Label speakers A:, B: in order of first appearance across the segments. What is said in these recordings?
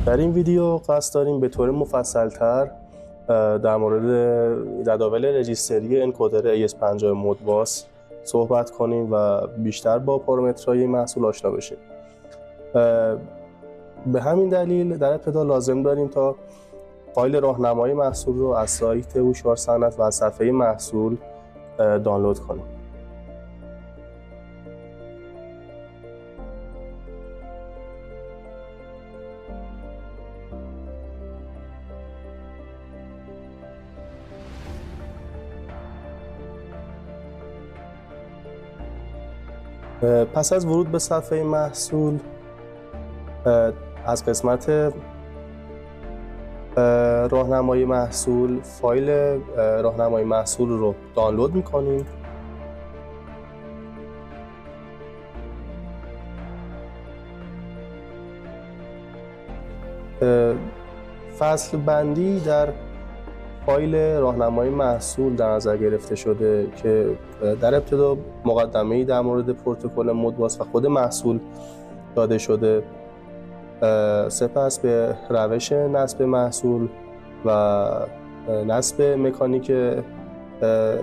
A: در این ویدیو قصد داریم به طور مفصل‌تر در مورد جداول رجیستری انکودر AES50 مودباس صحبت کنیم و بیشتر با پارامترهای محصول آشنا بشیم. به همین دلیل در ابتدا لازم داریم تا فایل راهنمای محصول رو از سایت هوشیار صنعت و از صفحه محصول دانلود کنیم. پس از ورود به صفحه محصول از قسمت راهنمای محصول فایل راهنمای محصول رو دانلود می‌کنیم. فصل بندی در فایل راهنمای محصول در نظر گرفته شده که در ابتدا مقدمه‌ای در مورد پروتکل مودباس و خود محصول داده شده، سپس به روش نصب محصول و نصب مکانیک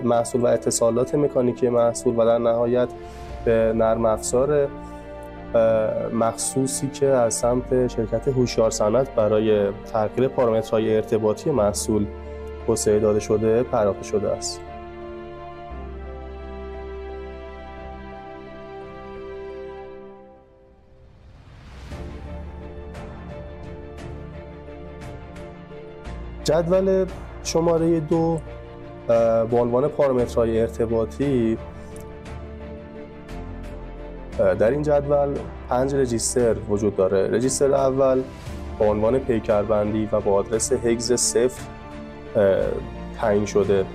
A: محصول و اتصالات مکانیکی محصول و در نهایت به نرم افزار مخصوصی که از سمت شرکت هوشیار صنعت برای تغییر پارامترهای ارتباطی محصول توسعه داده شده پرداخته شده است. جدول شماره 2 به عنوان پارامترهای ارتباطی در این جدول 5 رجیستر وجود داره. رجیستر اول با عنوان پیکربندی و با آدرس هگز 0 تعیین شده.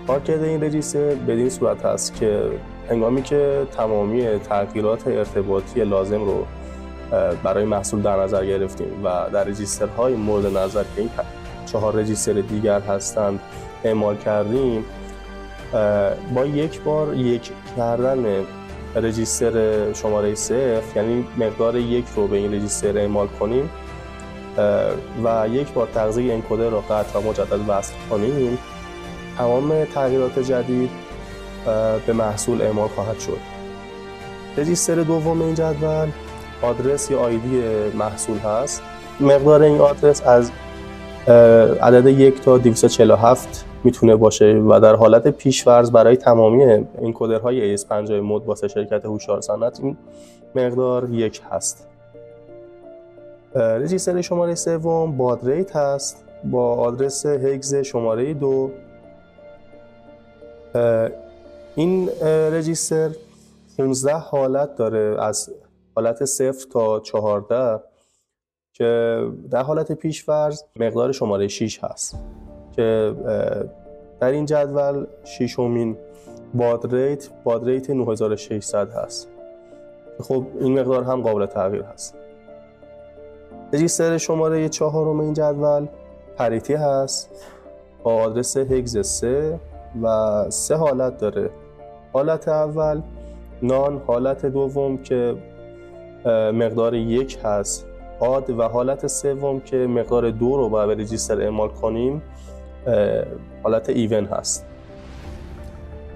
A: کارکرد این رجیستر بدین صورت است که هنگامی که تمامی تغییرات ارتباطی لازم رو برای محصول در نظر گرفتیم و در رجیسترهای مورد نظر که این 4 رجیستر دیگر هستند اعمال کردیم، با یک بار یک کردن رجیستر شماره 0 یعنی مقدار 1 رو به این رجیستر اعمال کنیم و یک بار تغذیه انکودر را قطع و مجدد وصل کنیم، تمام تغییرات جدید به محصول اعمال خواهد شد. رجیستر دوم این جدول آدرس یا آیدی محصول هست. مقدار این آدرس از عدد 1 تا 247 میتونه باشه و در حالت پیش‌فرض برای تمامی انکودرهای AES50 مودباس شرکت هوشیار صنعت این مقدار 1 هست. رجیستر شماره 3 باد ریت هست با آدرس هگز شماره 2. این رجیستر 15 حالت داره، از حالت 0 تا 14 که در حالت پیش‌فرض مقدار شماره 6 هست که در این جدول ششمین باد ریت 9600 هست. خب این مقدار هم قابل تغییر هست. رجیستر شماره 4 این جدول پریتی هست با آدرس هگز 3 و 3 حالت داره. حالت اول نان، حالت دوم که مقدار 1 هست آد و حالت سوم که مقدار 2 رو باید به رجیستر اعمال کنیم حالت ایون هست.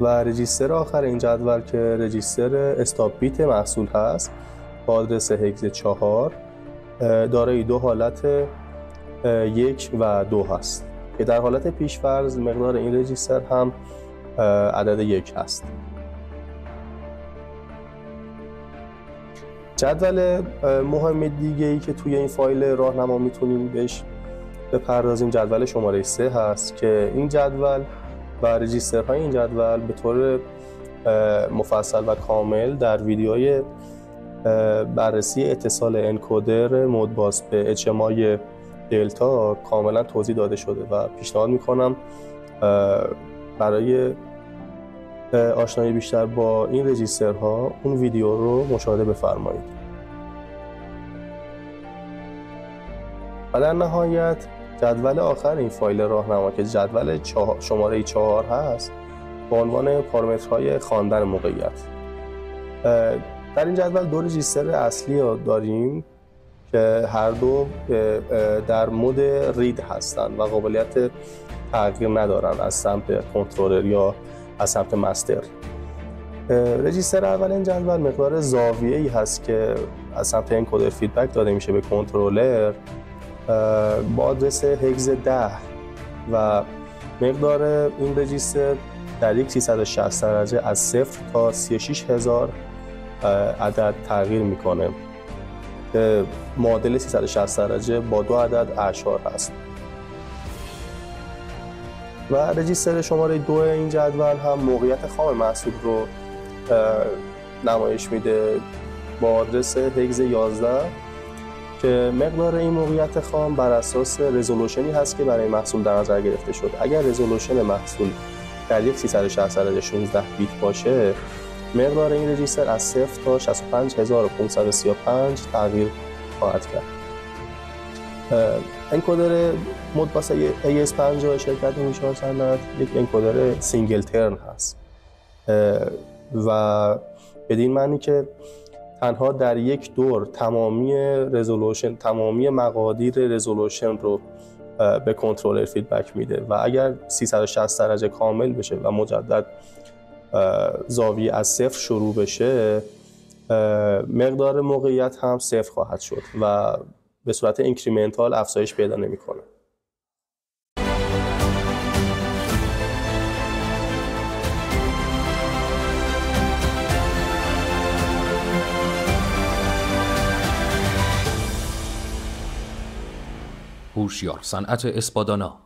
A: و رجیستر آخر این جدول که رجیستر استاپ بیت محصول هست با آدرس هگز 4 دارای 2 حالت 1 و 2 هست که در حالت پیش‌فرض مقدار این رجیستر هم عدد 1 هست. جدول مهم دیگه‌ای که توی این فایل راهنما میتونیم بهش بپردازیم جدول شماره 3 هست که این جدول و رجیسترهای این جدول به طور مفصل و کامل در ویدیوهای بررسی اتصال انکودر مودباس به HMI دلتا کاملا توضیح داده شده و پیشنهاد میکنم برای آشنایی بیشتر با این رجیسترها اون ویدیو رو مشاهده بفرمایید. و در نهایت جدول آخر این فایل راهنما که جدول شماره 4 هست با عنوان پارامترهای خواندن موقعیت. در این جدول دو رجیستر اصلی داریم که هر دو در مود رید هستند و قابلیت تغییر ندارن از سمت کنترلر یا از سمت مستر. رجیستر اول این جدول مقدار زاویه‌ای هست که از سمت انکودر فیدبک داده میشه به کنترلر با آدرس هگز 10 و مقدار این رجیستر در یک 360 درجه از 0 تا 36000 عدد تغییر میکنه. معادل 360 درجه با 2 عدد اعشار هست. و رجیستر شماره 2 این جدول هم موقعیت خام محصول رو نمایش میده با آدرس هگز 11 که مقدار این موقعیت خام بر اساس رزولوشنی هست که برای محصول در نظر گرفته شد. اگر رزولوشن محصول در یک 360 درجه 16 بیت باشه، مقدار این رجیستر از 0 تا 65535 تغییر خواهد کرد. انکودر مودباس AS50 شرکت هوش صنعت یک انکودر سینگل ترن هست و بدین معنی که تنها در یک دور تمامی مقادیر رزولوشن رو به کنترلر فیدبک میده و اگر 360 درجه کامل بشه و مجدد زاویه از 0 شروع بشه، مقدار موقعیت هم 0 خواهد شد و به صورت اینکریمنتال افزایش پیدا نمیکنه.
B: هوشیار صنعت اسپادانا